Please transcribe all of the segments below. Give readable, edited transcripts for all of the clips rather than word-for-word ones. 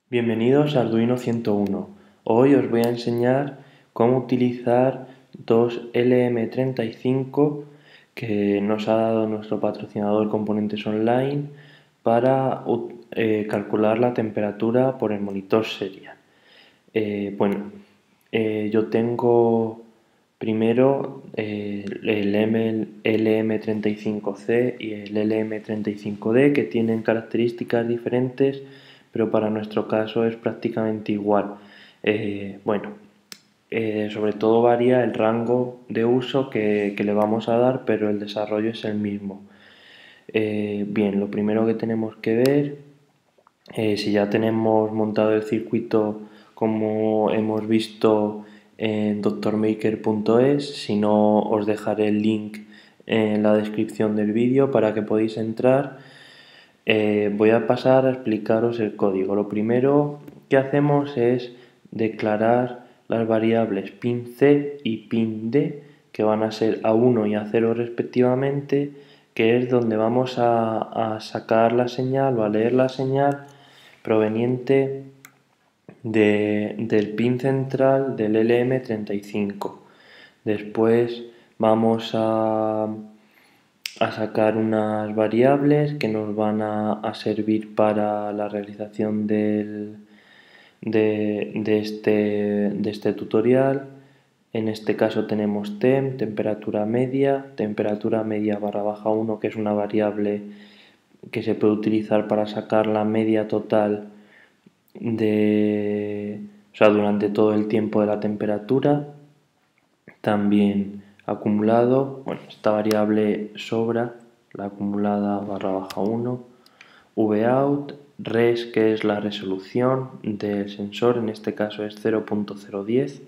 Bienvenidos a Arduino 101. Hoy os voy a enseñar cómo utilizar dos LM35 que nos ha dado nuestro patrocinador Componentes Online para calcular la temperatura por el monitor Serial. Yo tengo primero el LM35C y el LM35D, que tienen características diferentes, pero para nuestro caso es prácticamente igual. Sobre todo varía el rango de uso que le vamos a dar, pero el desarrollo es el mismo. Lo primero que tenemos que ver, si ya tenemos montado el circuito como hemos visto en drmaker.es, si no os dejaré el link en la descripción del vídeo para que podáis entrar. Voy a pasar a explicaros el código. Lo primero que hacemos es declarar las variables pin C y pin D, que van a ser A1 y A0 respectivamente, que es donde vamos a sacar la señal o a leer la señal proveniente del pin central del LM35. Después vamos a sacar unas variables que nos van a servir para la realización de este tutorial. En este caso tenemos temp, temperatura media barra baja 1, que es una variable que se puede utilizar para sacar la media total durante todo el tiempo de la temperatura. También acumulado, esta variable sobra, la acumulada barra baja 1, vout, res, que es la resolución del sensor, en este caso es 0.010,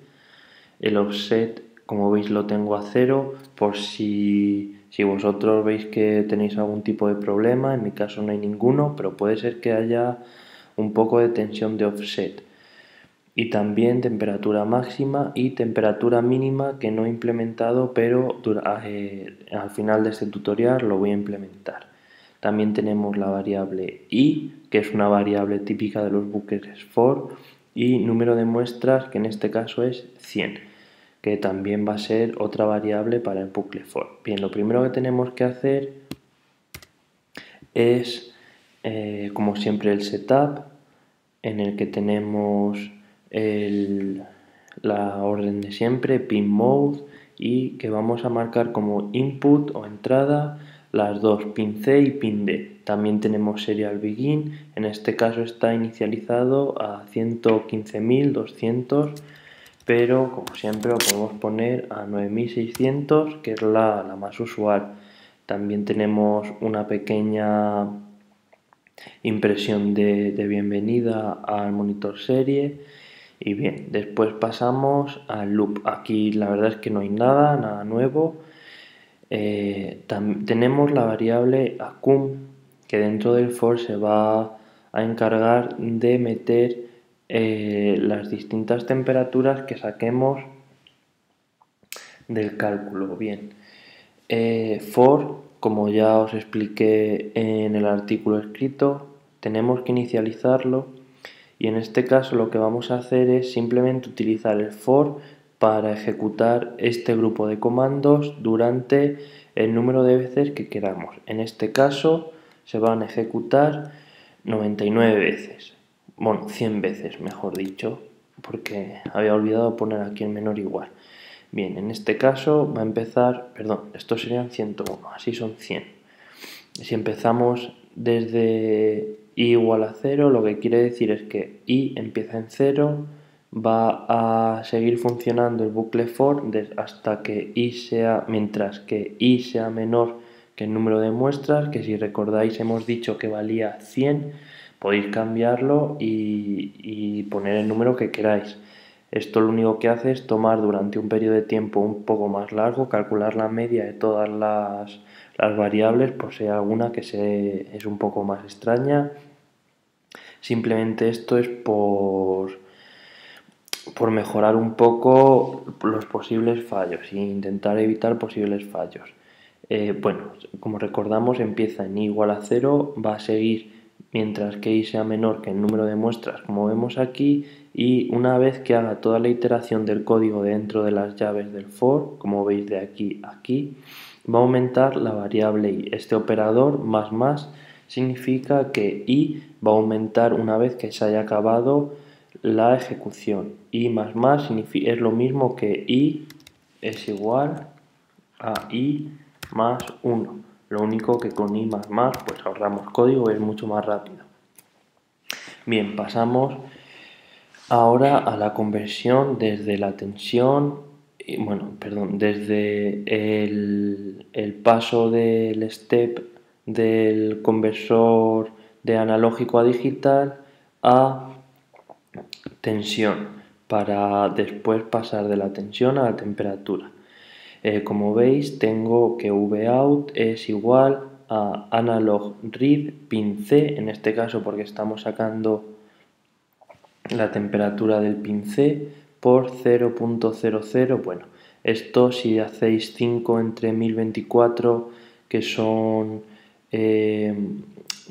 el offset, como veis, lo tengo a 0, por si vosotros veis que tenéis algún tipo de problema. En mi caso no hay ninguno, pero puede ser que haya un poco de tensión de offset. Y también temperatura máxima y temperatura mínima, que no he implementado, pero al final de este tutorial lo voy a implementar. También tenemos la variable i, que es una variable típica de los bucles for, y número de muestras, que en este caso es 100, que también va a ser otra variable para el bucle for. Bien, lo primero que tenemos que hacer es, como siempre, el setup, en el que tenemos la orden de siempre, pin mode, y que vamos a marcar como input o entrada las dos, pin C y pin D. También tenemos serial begin, en este caso está inicializado a 115.200, pero como siempre lo podemos poner a 9.600, que es la más usual. También tenemos una pequeña impresión de bienvenida al monitor serie. Y bien, después pasamos al loop. Aquí la verdad es que no hay nada nuevo. Tenemos la variable accum, que dentro del for se va a encargar de meter las distintas temperaturas que saquemos del cálculo. Bien, for, como ya os expliqué en el artículo escrito, tenemos que inicializarlo, y en este caso lo que vamos a hacer es simplemente utilizar el for para ejecutar este grupo de comandos durante el número de veces que queramos. En este caso se van a ejecutar 99 veces, 100 veces mejor dicho, porque había olvidado poner aquí el menor igual. Bien, en este caso va a empezar, estos serían 101, así son 100. Si empezamos desde i igual a 0, lo que quiere decir es que i empieza en 0, va a seguir funcionando el bucle for hasta que mientras que i sea menor que el número de muestras, que si recordáis hemos dicho que valía 100, podéis cambiarlo y poner el número que queráis. Esto lo único que hace es tomar durante un periodo de tiempo un poco más largo, calcular la media de todas las variables, por si hay alguna que es un poco más extraña. Simplemente esto es por mejorar un poco los posibles fallos e intentar evitar posibles fallos. Como recordamos, empieza en i igual a 0, va a seguir mientras que i sea menor que el número de muestras, como vemos aquí, y una vez que haga toda la iteración del código dentro de las llaves del for, como veis de aquí a aquí, va a aumentar la variable i. Este operador más significa que i va a aumentar una vez que se haya acabado la ejecución. I más es lo mismo que i es igual a i más 1. Lo único que con i pues ahorramos código y es mucho más rápido. Bien, pasamos ahora a la conversión desde la tensión, desde el paso del step del conversor de analógico a digital a tensión, para después pasar de la tensión a la temperatura. Como veis, tengo que vout es igual a analog read pin C, en este caso porque estamos sacando la temperatura del pin C por 0.00. Bueno, esto si hacéis 5 entre 1024, que son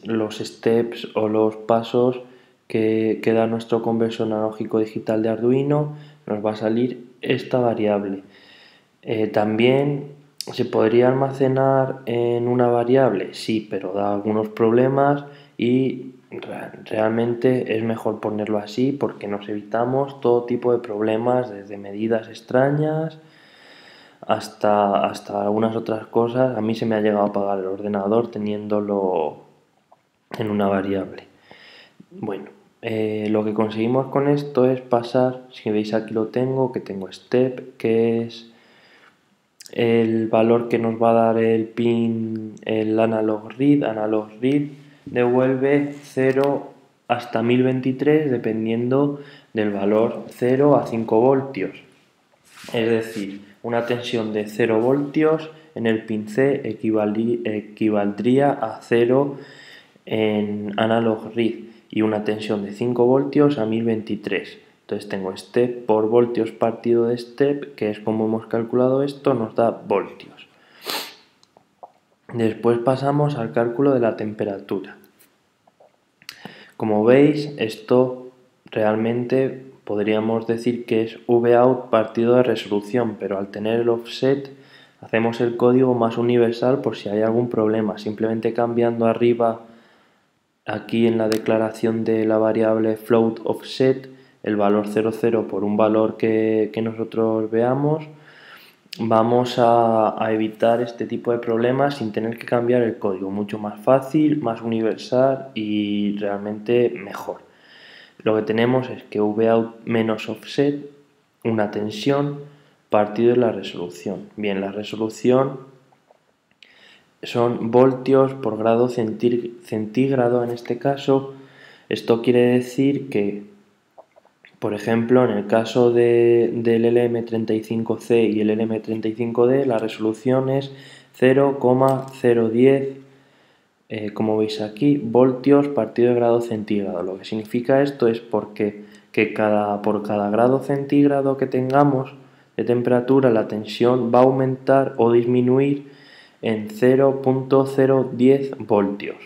los steps o los pasos que da nuestro conversor analógico digital de Arduino, nos va a salir esta variable. También se podría almacenar en una variable, sí, pero da algunos problemas y realmente es mejor ponerlo así porque nos evitamos todo tipo de problemas, desde medidas extrañas hasta algunas otras cosas. A mí se me ha llegado a apagar el ordenador teniéndolo en una variable. Bueno, lo que conseguimos con esto es pasar, si veis aquí lo tengo, que tengo step, que es el valor que nos va a dar el pin, el analog read devuelve 0 hasta 1023 dependiendo del valor 0 a 5 voltios. Es decir, una tensión de 0 voltios en el pin C equivaldría a 0 en analog read y una tensión de 5 voltios a 1023. Entonces tengo step por voltios partido de step, que es como hemos calculado esto, nos da voltios. Después pasamos al cálculo de la temperatura. Como veis, esto realmente podríamos decir que es vout partido de resolución, pero al tener el offset hacemos el código más universal por si hay algún problema. Simplemente cambiando arriba, aquí en la declaración de la variable float offset, el valor 00 por un valor que nosotros veamos, vamos a evitar este tipo de problemas sin tener que cambiar el código. Mucho más fácil, más universal y realmente mejor. Lo que tenemos es que vout menos offset, una tensión, partido de la resolución. Bien, la resolución son voltios por grado centígrado en este caso. Esto quiere decir que, por ejemplo, en el caso del LM35C y el LM35D, la resolución es 0,010, como veis aquí, voltios partido de grado centígrado. Lo que significa esto es porque por cada grado centígrado que tengamos de temperatura, la tensión va a aumentar o disminuir en 0.010 voltios.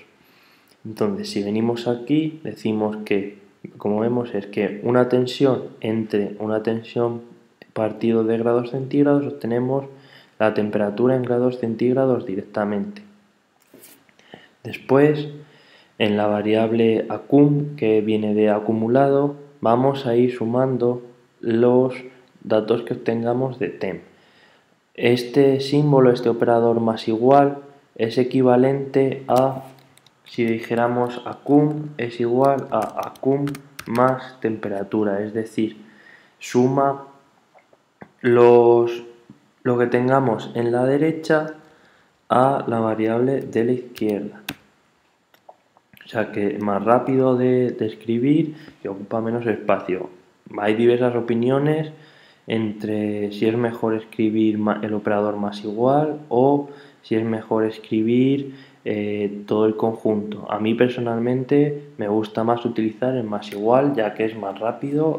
Entonces, si venimos aquí, decimos que, como vemos, es que una tensión entre una tensión partido de grados centígrados, obtenemos la temperatura en grados centígrados directamente. Después, en la variable accum, que viene de acumulado, vamos a ir sumando los datos que obtengamos de temp. Este símbolo, este operador más igual, es equivalente a, si dijéramos accum, es igual a accum más temperatura, es decir, suma lo que tengamos en la derecha a la variable de la izquierda. O sea que más rápido de escribir y ocupa menos espacio. Hay diversas opiniones entre si es mejor escribir el operador más igual o si es mejor escribir todo el conjunto. A mí personalmente me gusta más utilizar el más igual, ya que es más rápido,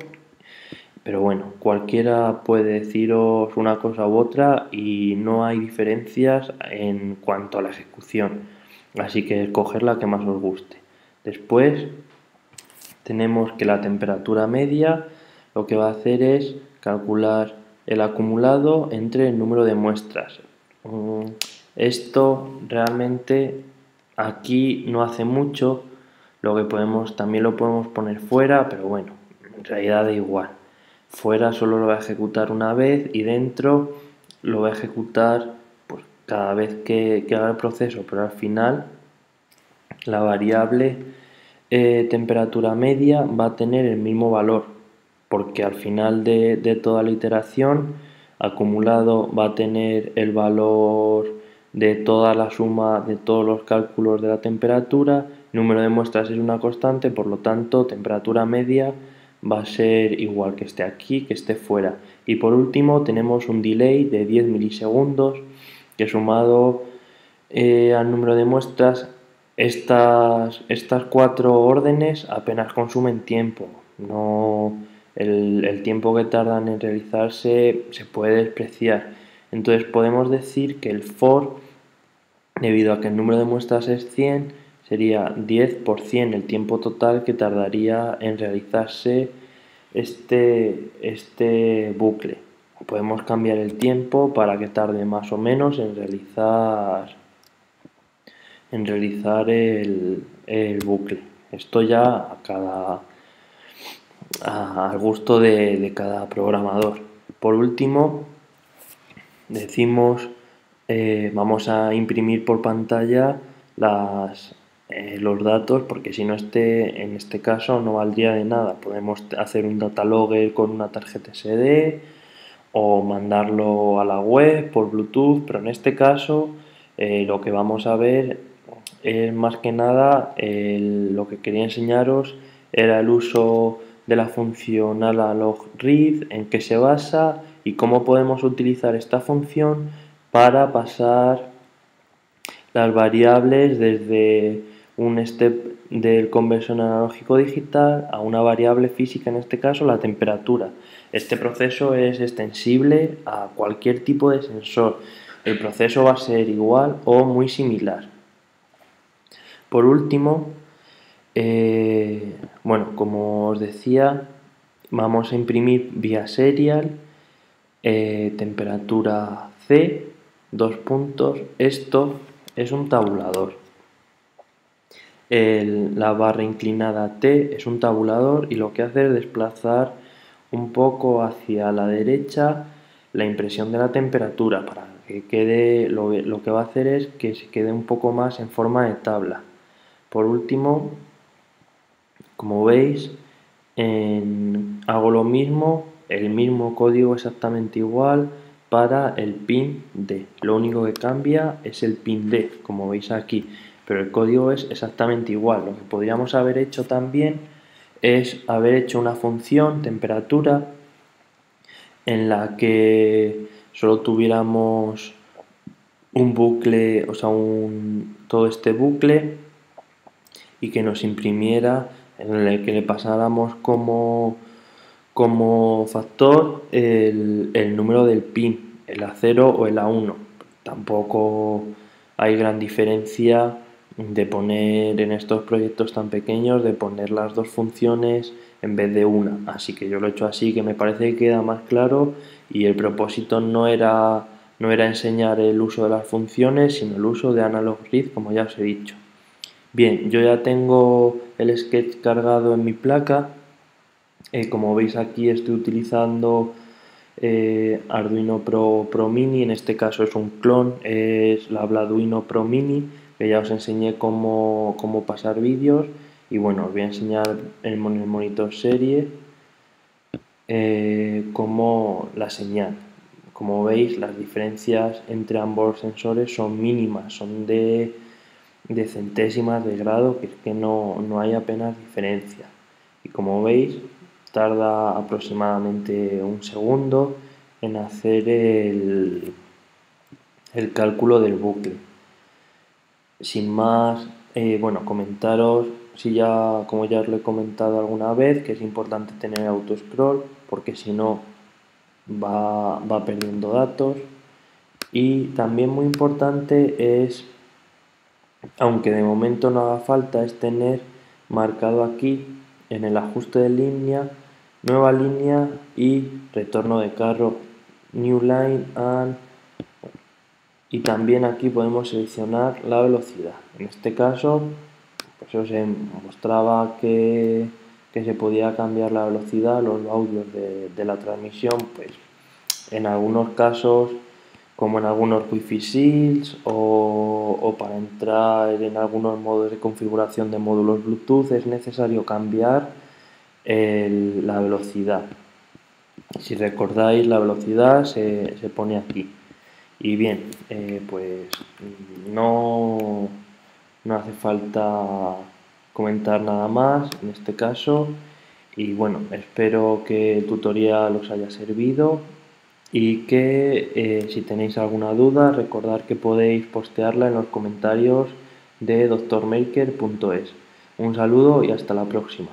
pero bueno, cualquiera puede deciros una cosa u otra y no hay diferencias en cuanto a la ejecución, así que escoger la que más os guste. Después tenemos que la temperatura media lo que va a hacer es calcular el acumulado entre el número de muestras. Esto realmente aquí no hace mucho, también lo podemos poner fuera, pero bueno, en realidad da igual. Fuera solo lo va a ejecutar una vez y dentro lo va a ejecutar pues, cada vez que haga el proceso, pero al final la variable temperatura media va a tener el mismo valor, porque al final de toda la iteración acumulado va a tener el valor de toda la suma de todos los cálculos de la temperatura, número de muestras es una constante, por lo tanto temperatura media va a ser igual que esté aquí que esté fuera. Y por último tenemos un delay de 10 milisegundos que sumado al número de muestras, estas cuatro órdenes apenas consumen tiempo. No, el tiempo que tardan en realizarse se puede despreciar. Entonces podemos decir que el for, debido a que el número de muestras es 100, sería 10 por 100 el tiempo total que tardaría en realizarse este bucle. Podemos cambiar el tiempo para que tarde más o menos en realizar el bucle. Esto ya al gusto de cada programador. Por último, decimos, vamos a imprimir por pantalla los datos, porque si no en este caso no valdría de nada. Podemos hacer un data logger con una tarjeta SD o mandarlo a la web por Bluetooth, pero en este caso lo que vamos a ver es más que nada lo que quería enseñaros era el uso de la función analogread, en qué se basa y cómo podemos utilizar esta función para pasar las variables desde un step del conversión analógico digital a una variable física, en este caso la temperatura. Este proceso es extensible a cualquier tipo de sensor. El proceso va a ser igual o muy similar. Por último, bueno, como os decía, vamos a imprimir vía serial temperatura C, dos puntos. Esto es un tabulador. La barra inclinada T es un tabulador y lo que hace es desplazar un poco hacia la derecha la impresión de la temperatura para que quede, lo que va a hacer es que se quede un poco más en forma de tabla. Por último, como veis, hago lo mismo, el mismo código exactamente igual para el pin D. Lo único que cambia es el pin D, como veis aquí, pero el código es exactamente igual. Lo que podríamos haber hecho también es haber hecho una función temperatura en la que solo tuviéramos un bucle, o sea, todo este bucle y que nos imprimiera, en el que le pasáramos como factor el número del pin, el A0 o el A1. Tampoco hay gran diferencia de poner en estos proyectos tan pequeños, de poner las dos funciones en vez de una. Así que yo lo he hecho así, que me parece que queda más claro, y el propósito no era enseñar el uso de las funciones, sino el uso de analogread, como ya os he dicho. Bien, yo ya tengo el sketch cargado en mi placa. Como veis aquí estoy utilizando Arduino Pro Mini, en este caso es un clon, es la Arduino Pro Mini, que ya os enseñé cómo pasar vídeos, y bueno, os voy a enseñar en el monitor serie cómo la señal. Como veis, las diferencias entre ambos sensores son mínimas, son de centésimas de grado, que es que no hay apenas diferencia. Y como veis, tarda aproximadamente un segundo en hacer el cálculo del bucle. Sin más, bueno, comentaros, como ya os lo he comentado alguna vez, que es importante tener autoscroll, porque si no va perdiendo datos. Y también muy importante es, aunque de momento no haga falta, es tener marcado aquí en el ajuste de línea, nueva línea y retorno de carro, new line y también aquí podemos seleccionar la velocidad. En este caso pues os mostraba que se podía cambiar la velocidad, los audios de la transmisión, pues en algunos casos, como en algunos Wi-Fi Shields o para entrar en algunos modos de configuración de módulos Bluetooth, es necesario cambiar la velocidad. Si recordáis, la velocidad se pone aquí. Y bien, pues no hace falta comentar nada más en este caso. Y bueno, espero que el tutorial os haya servido y que si tenéis alguna duda, recordad que podéis postearla en los comentarios de drmaker.es. Un saludo y hasta la próxima.